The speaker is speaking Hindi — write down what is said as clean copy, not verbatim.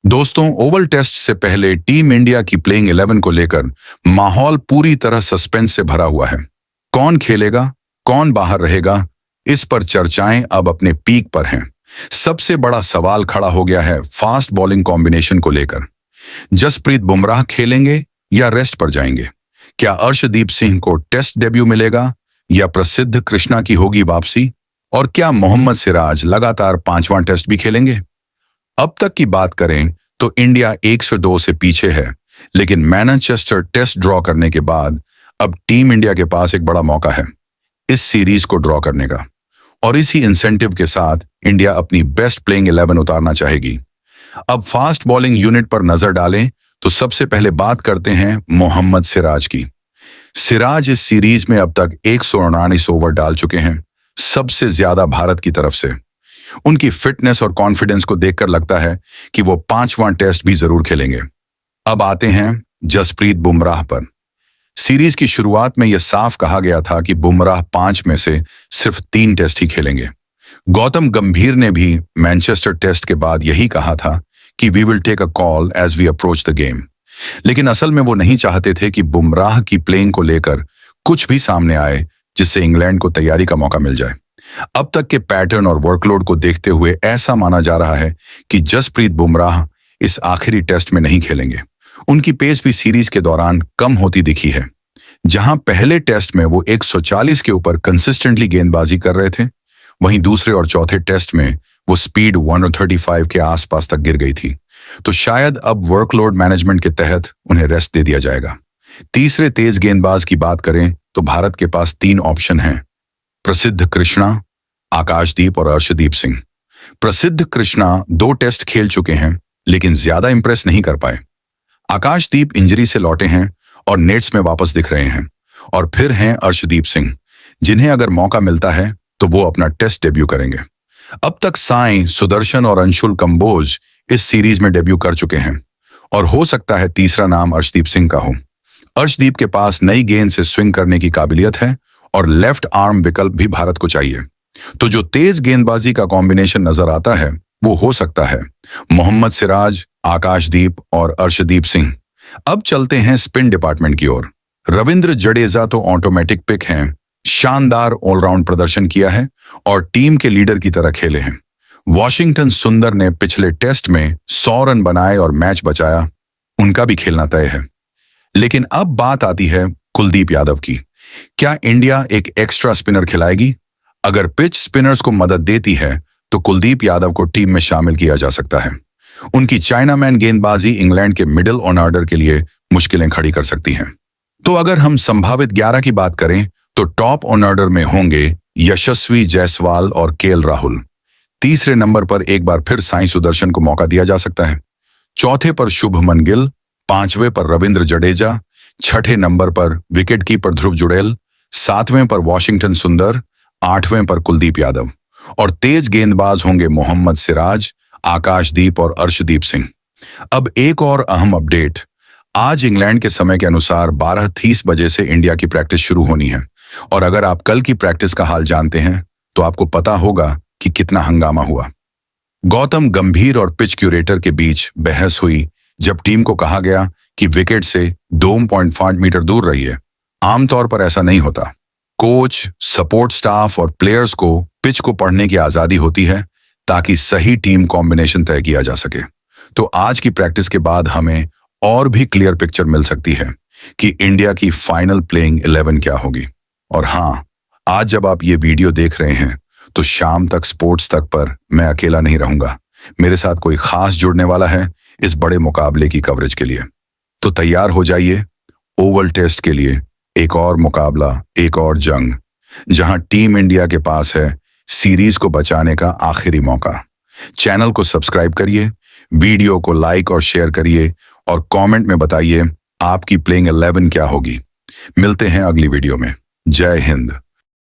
दोस्तों, ओवल टेस्ट से पहले टीम इंडिया की प्लेइंग 11 को लेकर माहौल पूरी तरह सस्पेंस से भरा हुआ है। कौन खेलेगा, कौन बाहर रहेगा, इस पर चर्चाएं अब अपने पीक पर हैं। सबसे बड़ा सवाल खड़ा हो गया है फास्ट बॉलिंग कॉम्बिनेशन को लेकर। जसप्रीत बुमराह खेलेंगे या रेस्ट पर जाएंगे? क्या अर्शदीप सिंह को टेस्ट डेब्यू मिलेगा या प्रसिद्ध कृष्णा की होगी वापसी? और क्या मोहम्मद सिराज लगातार 5वां टेस्ट भी खेलेंगे? अब तक की बात करें तो इंडिया 102 से पीछे है, लेकिन मैनचेस्टर टेस्ट ड्रॉ करने के बाद अब टीम इंडिया के पास एक बड़ा मौका है इस सीरीज को ड्रॉ करने का। और इसी इंसेंटिव के साथ इंडिया अपनी बेस्ट प्लेइंग 11 उतारना चाहेगी। अब फास्ट बॉलिंग यूनिट पर नजर डालें तो सबसे पहले बात करते हैं मोहम्मद सिराज की। सिराज इस सीरीज में अब तक 119 ओवर डाल चुके हैं, सबसे ज्यादा भारत की तरफ से। उनकी फिटनेस और कॉन्फिडेंस को देखकर लगता है कि वो 5वां टेस्ट भी जरूर खेलेंगे। अब आते हैं जसप्रीत बुमराह पर। सीरीज की शुरुआत में यह साफ कहा गया था कि बुमराह 5 में से सिर्फ 3 टेस्ट ही खेलेंगे। गौतम गंभीर ने भी मैनचेस्टर टेस्ट के बाद यही कहा था कि we will take a call as we approach the game. लेकिन असल में वो नहीं चाहते थे कि बुमराह की प्लेइंग को लेकर कुछ भी सामने आए जिससे इंग्लैंड को तैयारी का मौका मिल जाए। अब तक के पैटर्न और वर्कलोड को देखते हुए ऐसा माना जा रहा है कि जसप्रीत बुमराह इस आखिरी टेस्ट में नहीं खेलेंगे। उनकी पेस भी सीरीज के दौरान कम होती दिखी है। जहां पहले टेस्ट में वो 140 के ऊपर कंसिस्टेंटली गेंदबाजी कर रहे थे, वहीं दूसरे और चौथे टेस्ट में वो स्पीड 135 के आसपास तक गिर गई थी। तो शायद अब वर्कलोड मैनेजमेंट के तहत उन्हें रेस्ट दे दिया जाएगा। तीसरे तेज गेंदबाज की बात करें तो भारत के पास 3 ऑप्शन हैं: प्रसिद्ध कृष्णा, आकाशदीप और अर्शदीप सिंह। प्रसिद्ध कृष्णा 2 टेस्ट खेल चुके हैं, लेकिन ज्यादा इंप्रेस नहीं कर पाए। आकाशदीप इंजरी से लौटे हैं और नेट्स में वापस दिख रहे हैं। और फिर हैं अर्शदीप सिंह, जिन्हें अगर मौका मिलता है तो वो अपना टेस्ट डेब्यू करेंगे। अब तक साई, सुदर्शन और अंशुल कंबोज इस सीरीज में डेब्यू कर चुके हैं और हो सकता है तीसरा नाम अर्शदीप सिंह का हो। अर्शदीप के पास नई गेंद से स्विंग करने की काबिलियत है और लेफ्ट आर्म विकल्प भी भारत को चाहिए। तो जो तेज गेंदबाजी का कॉम्बिनेशन नजर आता है वो हो सकता है मोहम्मद सिराज, आकाशदीप और अर्शदीप सिंह। अब चलते हैं स्पिन डिपार्टमेंट की ओर। रविंद्र जडेजा तो ऑटोमेटिक पिक हैं। शानदार ऑलराउंड प्रदर्शन किया है और टीम के लीडर की तरह खेले हैं। वॉशिंगटन सुंदर ने पिछले टेस्ट में 100 रन बनाए और मैच बचाया, उनका भी खेलना तय है। लेकिन अब बात आती है कुलदीप यादव की। क्या इंडिया एक एक्स्ट्रा स्पिनर खिलाएगी? अगर पिच स्पिनर्स को मदद देती है तो कुलदीप यादव को टीम में शामिल किया जा सकता है। उनकी चाइनामैन गेंदबाजी इंग्लैंड के मिडिल ऑन ऑर्डर के लिए मुश्किलें खड़ी कर सकती हैं। तो अगर हम संभावित 11 की बात करें तो टॉप ऑन ऑर्डर में होंगे यशस्वी जायसवाल और केएल राहुल। तीसरे नंबर पर एक बार फिर साई सुदर्शन को मौका दिया जा सकता है। चौथे पर शुभमन गिल, 5वें पर रविंद्र जडेजा, 6ठे नंबर पर विकेट कीपर ध्रुव जुड़ेल, 7वें पर वॉशिंगटन सुंदर, 8वें पर कुलदीप यादव। और तेज गेंदबाज होंगे मोहम्मद सिराज, आकाशदीप और अर्शदीप सिंह। अब एक और अहम अपडेट। आज इंग्लैंड के समय के अनुसार 12:30 बजे से इंडिया की प्रैक्टिस शुरू होनी है। और अगर आप कल की प्रैक्टिस का हाल जानते हैं तो आपको पता होगा कि कितना हंगामा हुआ। गौतम गंभीर और पिच क्यूरेटर के बीच बहस हुई जब टीम को कहा गया कि विकेट से 2.5 मीटर दूर रहिए। आमतौर पर ऐसा नहीं होता। कोच, सपोर्ट स्टाफ और प्लेयर्स को पिच को पढ़ने की आजादी होती है ताकि सही टीम कॉम्बिनेशन तय किया जा सके। तो आज की प्रैक्टिस के बाद हमें और भी क्लियर पिक्चर मिल सकती है कि इंडिया की फाइनल प्लेइंग 11 क्या होगी। और हाँ, आज जब आप ये वीडियो देख रहे हैं तो शाम तक स्पोर्ट्स तक पर मैं अकेला नहीं रहूंगा। मेरे साथ कोई खास जुड़ने वाला है इस बड़े मुकाबले की कवरेज के लिए। तो तैयार हो जाइए ओवल टेस्ट के लिए। एक और मुकाबला, एक और जंग, जहां टीम इंडिया के पास है सीरीज को बचाने का आखिरी मौका। चैनल को सब्सक्राइब करिए, वीडियो को लाइक और शेयर करिए और कमेंट में बताइए आपकी प्लेइंग 11 क्या होगी। मिलते हैं अगली वीडियो में। जय हिंद।